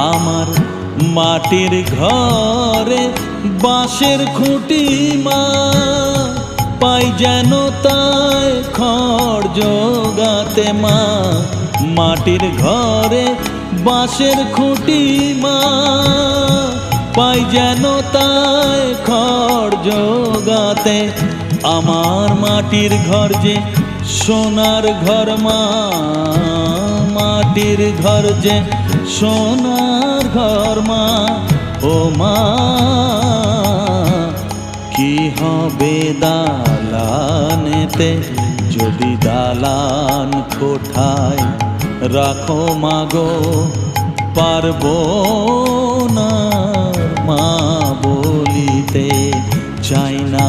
আমার মাটির ঘরে বাঁশের খুঁটি মা, পাই যেন তাই খড় জোগাতে মা। মাটির ঘরে বাঁশের খুঁটি মা, পাই যেন তাই খড় জোগাতে। আমার মাটির ঘর যে সোনার ঘর মা, মাটির ঘর যে সোনার ঘর মা। ও মা, কি হবে দালানেতে যদি দালান কোঠায় রাখো মাগো, পারবো না মা বলিতে। চাই না